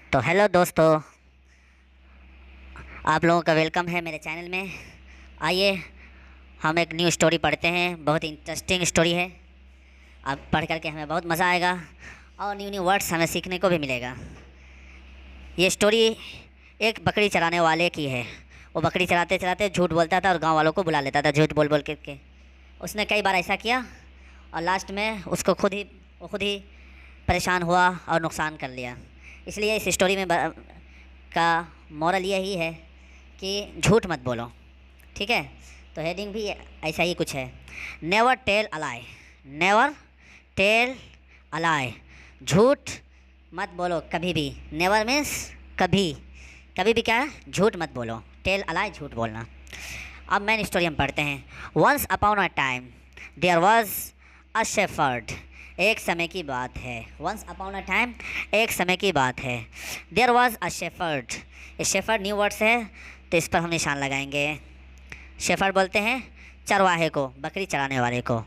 तो हेलो दोस्तों, आप लोगों का वेलकम है मेरे चैनल में। आइए हम एक न्यू स्टोरी पढ़ते हैं। बहुत इंटरेस्टिंग स्टोरी है। अब पढ़ करके हमें बहुत मज़ा आएगा और न्यू न्यू वर्ड्स हमें सीखने को भी मिलेगा। ये स्टोरी एक बकरी चराने वाले की है। वो बकरी चराते चराते झूठ बोलता था और गांव वालों को बुला लेता था झूठ बोल बोल के। उसने कई बार ऐसा किया और लास्ट में उसको खुद ही परेशान हुआ और नुकसान कर लिया। इसलिए इस स्टोरी में का मॉरल यही है कि झूठ मत बोलो। ठीक है, तो हेडिंग भी ऐसा ही कुछ है। Never tell a lie. Never tell a lie, झूठ मत बोलो कभी भी। नेवर मीन्स कभी, कभी भी क्या है, झूठ मत बोलो। टेल अलाई, झूठ बोलना। अब मेन स्टोरी हम पढ़ते हैं। Once upon a time there was a shepherd. एक समय की बात है। वंस अपॉन अ टाइम, एक समय की बात है। There was a shepherd. ये शेफर्ड न्यू वर्ड्स है तो इस पर हम निशान लगाएंगे। शेफर्ड बोलते हैं चरवाहे को, बकरी चराने वाले को।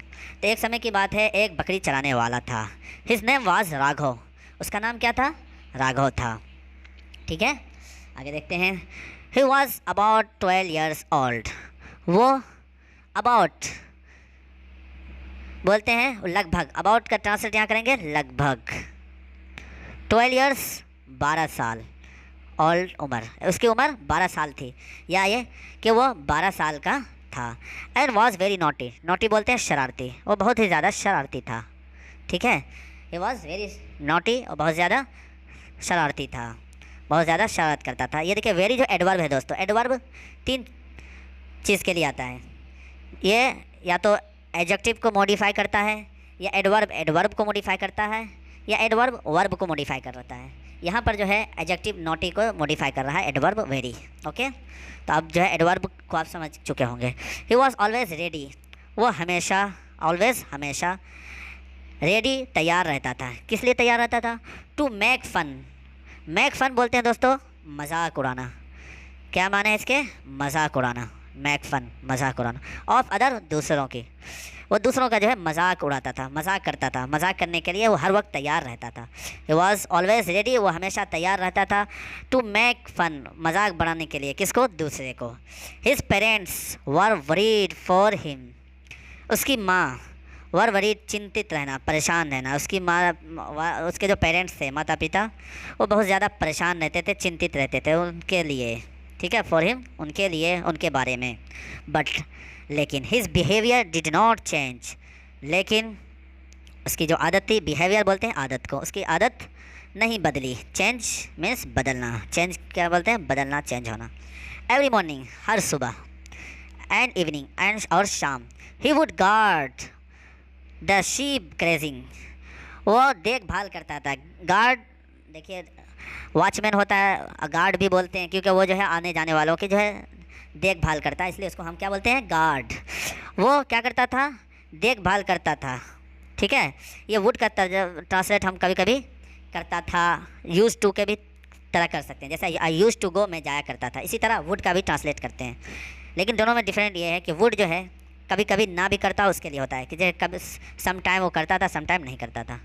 तो एक समय की बात है, एक बकरी चराने वाला था। His name was Raghav. उसका नाम क्या था? राघव था। ठीक है, आगे देखते हैं। He was about 12 years old. वो अबाउट बोलते हैं लगभग। अबाउट का ट्रांसलेट यहाँ करेंगे लगभग। 12 ईयर्स, 12 साल। ओल्ड, उम्र, उसकी उम्र 12 साल थी, या ये कि वो 12 साल का था। And was very naughty. Naughty बोलते हैं शरारती। वो बहुत ही ज़्यादा शरारती था। ठीक है, ही वॉज वेरी नॉटी और बहुत ज़्यादा शरारती था, बहुत ज़्यादा शरारत करता था। ये देखिए, वेरी जो एडवर्ब है दोस्तों, एडवर्ब 3 चीज़ के लिए आता है। ये या तो एडजेक्टिव को मॉडिफाई करता है, या एडवर्ब एडवर्ब को मॉडिफाई करता है, या एडवर्ब वर्ब को मॉडिफाई करता है। यहाँ पर जो है एडजेक्टिव नॉटी को मॉडिफाई कर रहा है एडवर्ब वेरी। ओके, तो अब जो है एडवर्ब को आप समझ चुके होंगे। He was always ready. वो हमेशा, ऑलवेज हमेशा रेडी, तैयार रहता था। किस लिए तैयार रहता था? To make fun. Make fun बोलते हैं दोस्तों मजाक उड़ाना। क्या माने है इसके? मजाक उड़ाना। मेक फ़न, मजाक उड़ाना। ऑफ अदर, दूसरों की। वो दूसरों का जो है मजाक उड़ाता था, मजाक करता था। मजाक करने के लिए वो हर वक्त तैयार रहता था। He was always ready. वो हमेशा तैयार रहता था टू मेक फ़न, मजाक बढ़ाने के लिए। किसको? दूसरे को। His parents were worried for him. उसकी माँ, वर वरीड, चिंतित रहना, परेशान रहना। उसकी माँ, उसके जो पेरेंट्स थे, माता पिता, वो बहुत ज़्यादा परेशान रहते थे, चिंतित रहते थे उनके लिए। ठीक है, फॉर हिम, उनके लिए, उनके बारे में। बट, लेकिन his behaviour did not change. लेकिन उसकी जो आदत थी, बिहेवियर बोलते हैं आदत को, उसकी आदत नहीं बदली। चेंज मीन्स बदलना। चेंज क्या बोलते हैं? बदलना, चेंज होना। एवरी मॉर्निंग, हर सुबह, एंड इवनिंग, एंड और शाम, he would guard the sheep grazing. वो देखभाल करता था। गार्ड, देखिए वॉचमैन होता है, गार्ड भी बोलते हैं, क्योंकि वो जो है आने जाने वालों की जो है देखभाल करता है, इसलिए उसको हम क्या बोलते हैं? गार्ड। वो क्या करता था? देखभाल करता था। ठीक है, ये वुड का ट्रांसलेट हम कभी कभी करता था, यूज़ टू के भी तरह कर सकते हैं। जैसे आई यूज़ टू गो, मैं जाया करता था, इसी तरह वुड का भी ट्रांसलेट करते हैं। लेकिन दोनों में डिफरेंट ये है कि वुड जो है कभी कभी ना भी करता, उसके लिए होता है कि जैसे कभी सम टाइम वो करता था, सम टाइम नहीं करता था।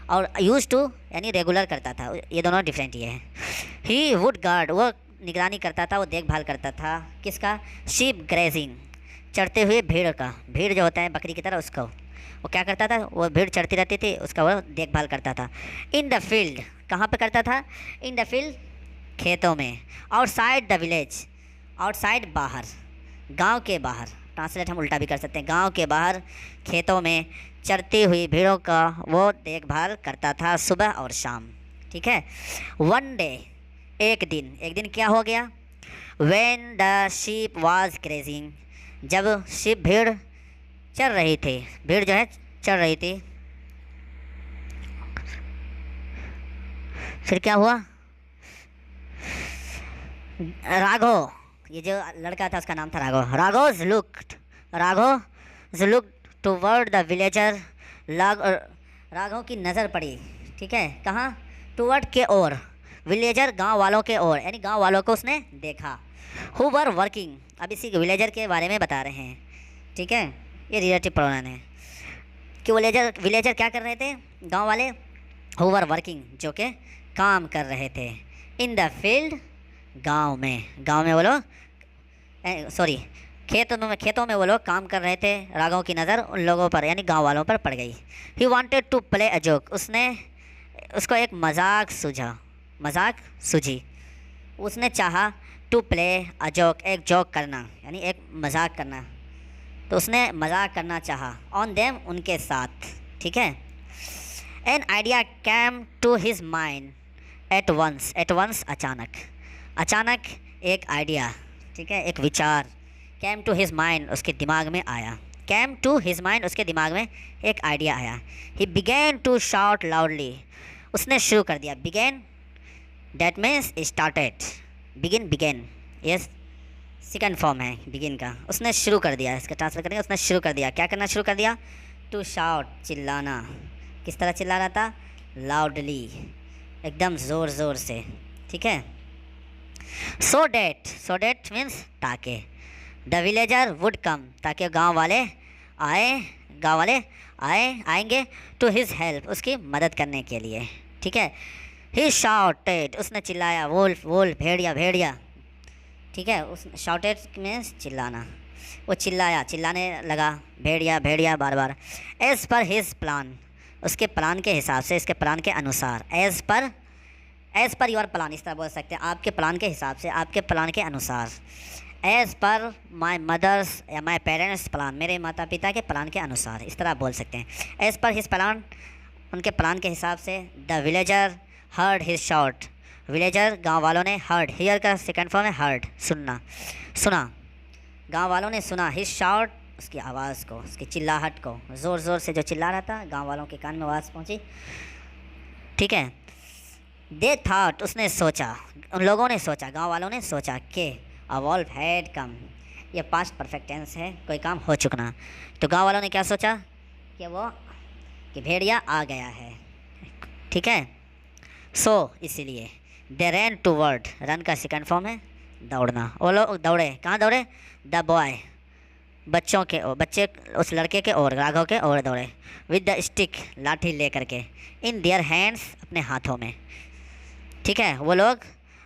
और यूज़ टू यानी रेगुलर करता था। ये दोनों डिफरेंट ये है। ही वुड गार्ड, वो निगरानी करता था, वो देखभाल करता था। किसका? शीप ग्रेजिंग, चढ़ते हुए भीड़ का। भीड़ जो होता है बकरी की तरह, उसको वो क्या करता था? वो भीड़ चढ़ती रहती थी, उसका वो देखभाल करता था। इन द फील्ड, कहाँ पे करता था? इन द फील्ड, खेतों में। आउटसाइड द विलेज, आउटसाइड, बाहर, गांव के बाहर। ट्रांसलेट हम उल्टा भी कर सकते हैं। गांव के बाहर, खेतों में चरती हुई भीड़ों का वो देखभाल करता था सुबह और शाम। ठीक है। वन डे, एक दिन। एक दिन क्या हो गया? When the sheep was grazing, जब शीप, भीड़ चर रही थी। भीड़ जो है चर रही थी। फिर क्या हुआ? राघव, ये जो लड़का था उसका नाम था Raghav. Raghav looked toward the villager. Raghav की नज़र पड़ी। ठीक है, कहाँ? टूवर्ड के ओर, विलेजर गांव वालों के ओर, यानी गांव वालों को उसने देखा। हु वर वर्किंग, अब इसी विलेजर के बारे में बता रहे हैं। ठीक है, ये रिलेटिव प्रोनाउन है कि विलेजर क्या कर रहे थे? गांव वाले। हु वर वर्किंग, जो कि काम कर रहे थे। इन द फील्ड, गांव में वो लोग, सॉरी, खेतों में वो लोग काम कर रहे थे। राघव की नज़र उन लोगों पर यानी गांव वालों पर पड़ गई। He wanted to play a joke, उसको एक मजाक सूझी। उसने चाहा टू प्ले अ जोक, एक जोक करना यानी एक मजाक करना। तो उसने मजाक करना चाहा ऑन देम, उनके साथ। ठीक है। An idea came to his mind at once, अचानक एक आइडिया, ठीक है, एक विचार, कैम टू हिज माइंड, उसके दिमाग में आया। कैम टू हिज माइंड, उसके दिमाग में एक आइडिया आया। He began to shout loudly, उसने शुरू कर दिया। Began that means started, begin, yes second form है बिगिन का। उसने शुरू कर दिया, इसका ट्रांसफर करेंगे, उसने शुरू कर दिया। क्या करना शुरू कर दिया? टू शाउट, चिल्लाना। किस तरह चिल्ला रहा था? लाउडली, एकदम ज़ोर से। ठीक है। सो डेट मीन्स ताकि, द विलेजर वुड कम, ताकि गांव वाले आएंगे टू हिज हेल्प, उसकी मदद करने के लिए। ठीक है। ही शाउटेड, उसने चिल्लाया। वोल्फ, भेड़िया। ठीक है। उस शाउटेड मीन्स चिल्लाना। वो चिल्लाने लगा, भेड़िया बार। एज़ पर हिज प्लान, उसके प्लान के हिसाब से, इसके प्लान के अनुसार। एज़ पर योर प्लान, इस तरह बोल सकते हैं, आपके प्लान के हिसाब से, आपके प्लान के अनुसार। एज़ पर माई मदर्स या माई पेरेंट्स प्लान, मेरे माता पिता के प्लान के अनुसार, इस तरह बोल सकते हैं। एज़ पर हिज प्लान, उनके प्लान के हिसाब से। The villager heard his shout, villager गांव वालों ने, हर्ड हियर का सेकंड फॉर्म है हर्ड, सुना। गांव वालों ने सुना हिज शाउट, उसकी आवाज़ को, उसकी चिल्लाहट को, ज़ोर से जो चिल्ला रहा था, गांव वालों के कान में आवाज़ पहुंची। ठीक है। दे थॉट, उसने सोचा, उन लोगों ने सोचा, गांव वालों ने सोचा कि अ वॉल्फ हैड कम, ये पास्ट परफेक्ट टेंस है, कोई काम हो चुकना। तो गांव वालों ने क्या सोचा कि भेड़िया आ गया है। ठीक है। सो इसीलिए दे रैन टूवर्ड, रन का सेकंड फॉर्म है दौड़ना। वो लोग दौड़े, कहाँ दौड़े? द बॉय, बच्चे उस लड़के के ओर, राघव के ओर दौड़े। विद द स्टिक, लाठी लेकर के। इन देयर हैंड्स, अपने हाथों में। ठीक है। वो लोग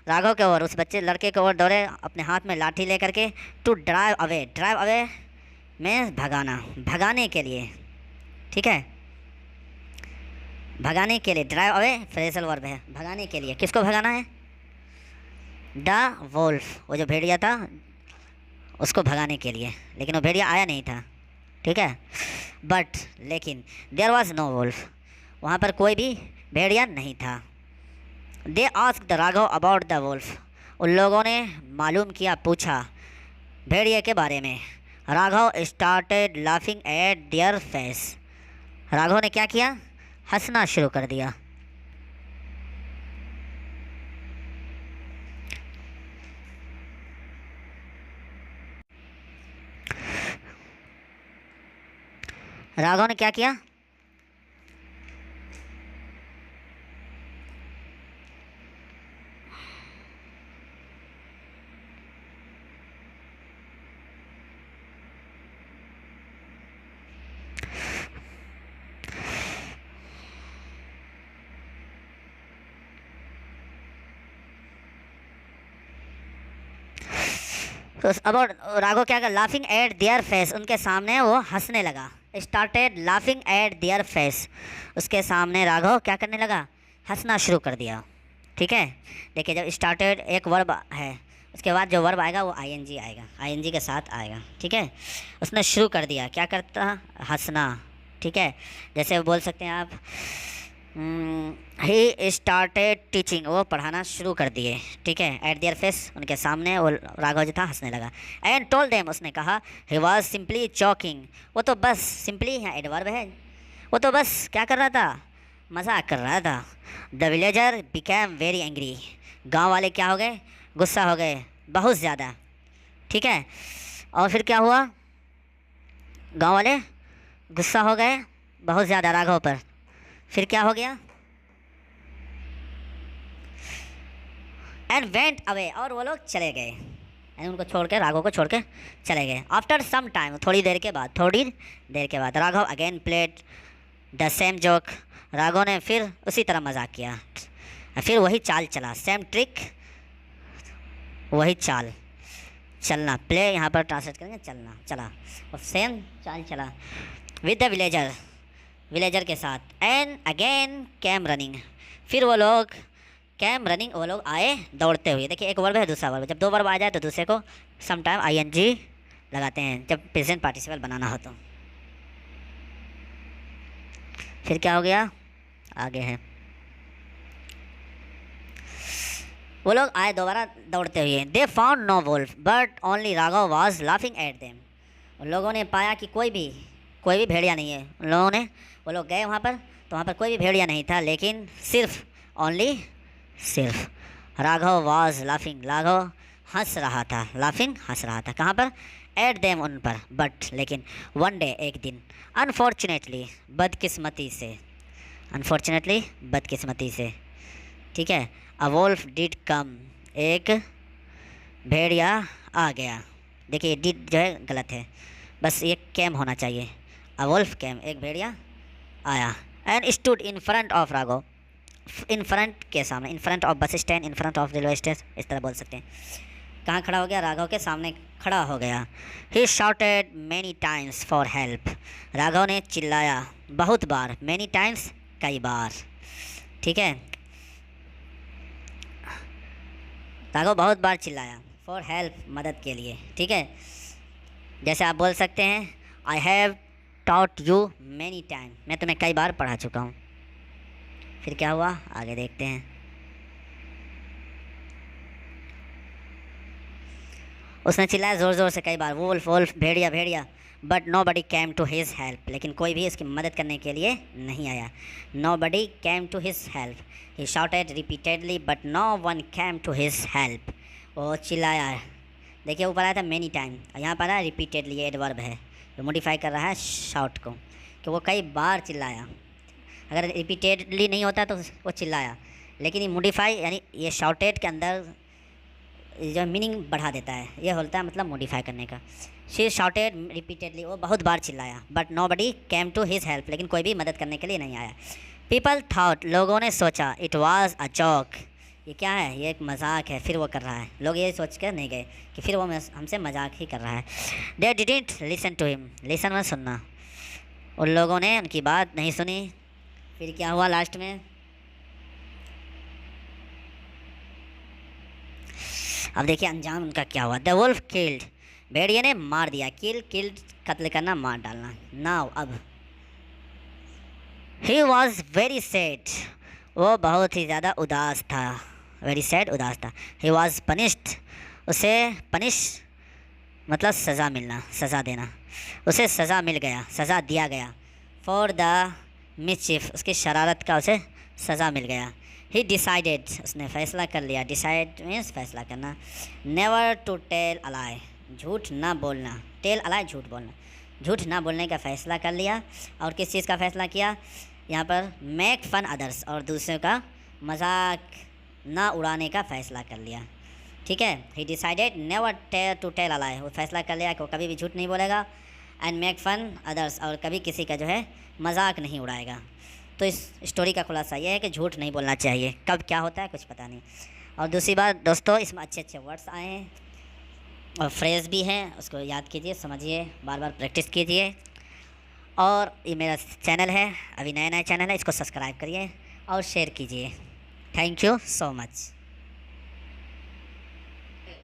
राघव के ओर, उस लड़के के ओर दौड़े अपने हाथ में लाठी लेकर के। टू ड्राइव अवे में भगाने के लिए। ठीक है। भगाने के लिए, ड्राइव अवे फ्रेजल वर्ब है, भगाने के लिए। किसको भगाना है? द वोल्फ, वो जो भेड़िया था उसको भगाने के लिए, लेकिन वो भेड़िया आया नहीं था। ठीक है। लेकिन देयर वॉज नो वोल्फ, वहाँ पर कोई भी भेड़िया नहीं था। They asked Raghav about the Wolff, उन लोगों ने मालूम किया, पूछा भेड़िए के बारे में। Raghav started laughing at their face, Raghav ने क्या किया? हंसना शुरू कर दिया। राघव ने क्या किया? तो अब राघव क्या कर? लाफिंग एट देयर फेस, उनके सामने वो हंसने लगा। Started laughing at their face, उसके सामने राघव क्या करने लगा? हंसना शुरू कर दिया। ठीक है। देखिए, जब स्टार्टेड एक वर्ब है, उसके बाद जो वर्ब आएगा वो आईएनजी आएगा, आईएनजी के साथ आएगा। ठीक है। उसने शुरू कर दिया, क्या करता? हंसना। ठीक है। जैसे बोल सकते हैं आप, ही स्टार्टेड टीचिंग, वो पढ़ाना शुरू कर दिए। ठीक है। एट देयर फेस, उनके सामने वो राघव जो था हंसने लगा। एंड टोल्ड देम, उसने कहा, ही वॉज सिंपली चॉकिंग, वो तो बस, सिंपली है एडवर्ब है, वो तो बस क्या कर रहा था? मजाक कर रहा था। The villager became very angry, गाँव वाले क्या हो गए? गुस्सा हो गए, बहुत ज़्यादा। ठीक है। और फिर क्या हुआ? गाँव वाले गुस्सा हो गए बहुत ज़्यादा राघव पर। फिर क्या हो गया? एंड वेंट अवे, और वो लोग चले गए, यानी उनको छोड़ के, राघव को छोड़ के चले गए। आफ्टर सम टाइम, थोड़ी देर के बाद Raghav again played the same joke, Raghav ने फिर उसी तरह मजाक किया। फिर वही चाल चला, सेम ट्रिक, वही चाल चलना। प्ले यहाँ पर ट्रांसलेट करेंगे चलना, चला, और सेम चाल चला विद द विलेजर, विलेजर के साथ। एंड अगेन कैम रनिंग, फिर वो लोग कैम रनिंग, वो लोग आए दौड़ते हुए। देखिए एक वर्ब है दूसरा वर्ब, जब दो वर्ब आ जाए तो दूसरे को समटाइम आईएनजी लगाते हैं जब प्रेजेंट पार्टिसिपल बनाना हो तो। फिर क्या हो गया, आगे है, वो लोग आए दोबारा दौड़ते हुए। They found no wolf but only Raghav was laughing at them. उन लोगों ने पाया कि कोई भी भेड़िया नहीं है। उन लोगों ने, वो लोग गए वहाँ पर तो वहाँ पर कोई भी भेड़िया नहीं था, लेकिन सिर्फ ओनली, सिर्फ राघव वाज लाफिंग, राघव हंस रहा था, लाफिंग हंस रहा था। कहाँ पर, एट देम, उन पर। बट लेकिन वन डे, एक दिन, अनफॉर्चुनेटली, बदकिस्मती से, अनफॉर्चुनेटली बदकिस्मती से, ठीक है, अ वोल्फ डिड कम, एक भेड़िया आ गया। देखिए डिड जो है गलत है, बस ये कैम होना चाहिए, अ वोल्फ कैम, एक भेड़िया आया। And stood in front of Raghav, in front के सामने, in front of bus stand, in front of railway station, इस तरह बोल सकते हैं। कहाँ खड़ा हो गया, राघव के सामने खड़ा हो गया। He shouted many times for help, Raghav ने चिल्लाया बहुत बार, मैनी टाइम्स, कई बार, ठीक है, राघव बहुत बार चिल्लाया, फॉर हेल्प, मदद के लिए, ठीक है। जैसे आप बोल सकते हैं, I have taught you many time, मैं तुम्हें कई बार पढ़ा चुका हूँ। फिर क्या हुआ, आगे देखते हैं। उसने चिल्लाया ज़ोर ज़ोर से कई बार, वुल्फ वुल्फ, भेड़िया भेड़िया, but nobody came to his help, लेकिन कोई भी उसकी मदद करने के लिए नहीं आया। Nobody came to his help, he shouted repeatedly but no one came to his help, वो चिल्लाया। देखिए ऊपर आया था मैनी टाइम, यहाँ पर आया रिपीटेडली, ये एडवर्ब है जो मॉडिफाई कर रहा है शाउट को, कि वो कई बार चिल्लाया। अगर रिपीटेडली नहीं होता तो वो चिल्लाया, लेकिन ये मॉडिफाई यानी ये शाउटेड के अंदर जो मीनिंग बढ़ा देता है, ये होता है मतलब मॉडिफाई करने का। शी शाउटेड रिपीटेडली, वो बहुत बार चिल्लाया, but nobody came to his help, लेकिन कोई भी मदद करने के लिए नहीं आया। पीपल थॉट, लोगों ने सोचा, इट वॉज अ जोक, ये क्या है, ये एक मजाक है, फिर वो कर रहा है। लोग ये सोच कर नहीं गए कि फिर वो हमसे मजाक ही कर रहा है। They didn't listen to him, listen में सुनना, उन लोगों ने उनकी बात नहीं सुनी। फिर क्या हुआ लास्ट में, अब देखिए अंजाम उनका क्या हुआ। द वुल्फ किल्ड, भेड़िए ने मार दिया, किल्ड कत्ल करना, मार डालना। नाउ अब, ही वॉज वेरी सैड, वो बहुत ही ज़्यादा उदास था, वेरी सैड, उदास था। ही वॉज पनिश्ड, उसे पनिश मतलब सज़ा मिलना, सज़ा देना, उसे सज़ा मिल गया, सज़ा दिया गया। फॉर द मिसचिफ, उसकी शरारत का उसे सज़ा मिल गया। ही डिसाइडेड, उसने फ़ैसला कर लिया, डिसाइड मीन्स फैसला करना। नेवर टू टेल अ लाई, झूठ ना बोलना, टेल अ लाई, झूठ बोलना, झूठ ना बोलने का फ़ैसला कर लिया। और किस चीज़ का फ़ैसला किया यहाँ पर, मेक फन अदर्स, और दूसरों का मजाक ना उड़ाने का फ़ैसला कर लिया, ठीक है। He decided never to tell a lie, वो फैसला कर लिया कि वो कभी भी झूठ नहीं बोलेगा। एंड मेक फन अदर्स, और कभी किसी का जो है मजाक नहीं उड़ाएगा। तो इस स्टोरी का खुलासा यह है कि झूठ नहीं बोलना चाहिए, कब क्या होता है कुछ पता नहीं। और दूसरी बात दोस्तों, इसमें अच्छे अच्छे वर्ड्स आए हैं और फ्रेज़ भी हैं, उसको याद कीजिए, समझिए, बार बार प्रैक्टिस कीजिए। और ये मेरा चैनल है, अभी नया चैनल है, इसको सब्सक्राइब करिए और शेयर कीजिए। Thank you so much.